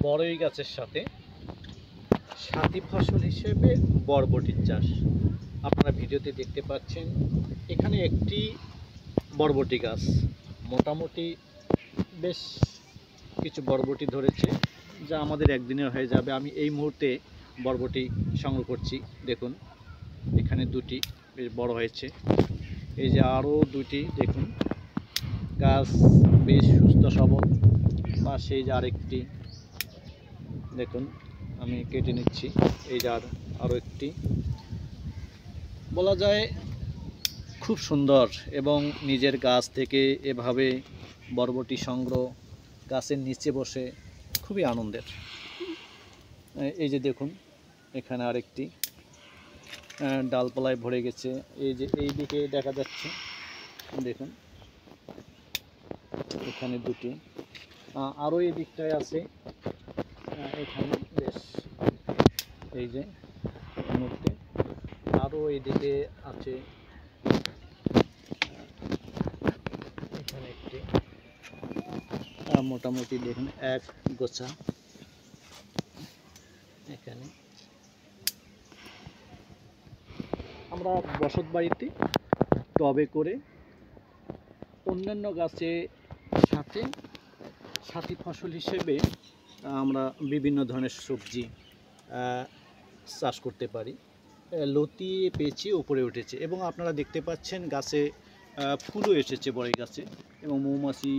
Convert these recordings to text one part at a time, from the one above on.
বড়ই গাছের সাথে সাথী ফসল হিসেবে বরবটির চাষ। আপনারা ভিডিওতে দেখতে পাচ্ছেন এখানে একটি বরবটি গাছ মোটামুটি বেশ কিছু বরবটি ধরেছে, যা আমাদের একদিনের হয়ে যাবে। আমি এই মুহূর্তে বরবটি সংগ্রহ করছি। দেখুন এখানে দুটি বেশ বড় হয়েছে, এই যে আরও দুটি দেখুন। গাছ বেশ সুস্থ সবল। পাশে এই যে আরেকটি দেখুন, আমি কেটে নিচ্ছি। এই যে আরও একটি, বলা যায় খুব সুন্দর। এবং নিজের গাছ থেকে এভাবে বরবটি সংগ্রহ, গাছের নিচে বসে খুবই আনন্দের। এই যে দেখুন এখানে আরেকটি ডালপালায় ভরে গেছে। এই যে এই দিকে দেখা যাচ্ছে, দেখুন এখানে দুটি, আরও এই দিকটায় আছে। এখানে বেশ, এই যে মুহূর্তে আরও এইদিকে আছে। এখানে একটি মোটামুটি দেখুন এক গোছা। এখানে আমরা বসত বাড়িতে টবে করে অন্যান্য গাছের সাথে সাথী ফসল হিসেবে আমরা বিভিন্ন ধরনের সবজি চাষ করতে পারি। লতিয়ে পেঁচে উপরে উঠেছে এবং আপনারা দেখতে পাচ্ছেন গাছে ফুলও এসেছে বড়ই গাছে, এবং মৌমাছি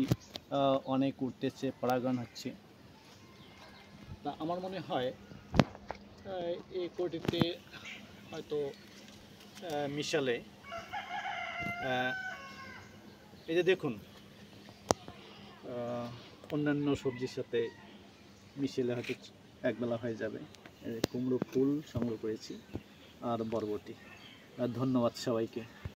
অনেক উঠতেছে, পরাগায়ন হচ্ছে। তা আমার মনে হয় এই কোটিতে হয়তো মিশালে, এই যে দেখুন অন্যান্য সবজির সাথে মিশিয়ে হয়তো একবেলা হয়ে যাবে। কুমড়ো ফুল সংগ্রহ করেছি আর বরবটি। ধন্যবাদ সবাইকে।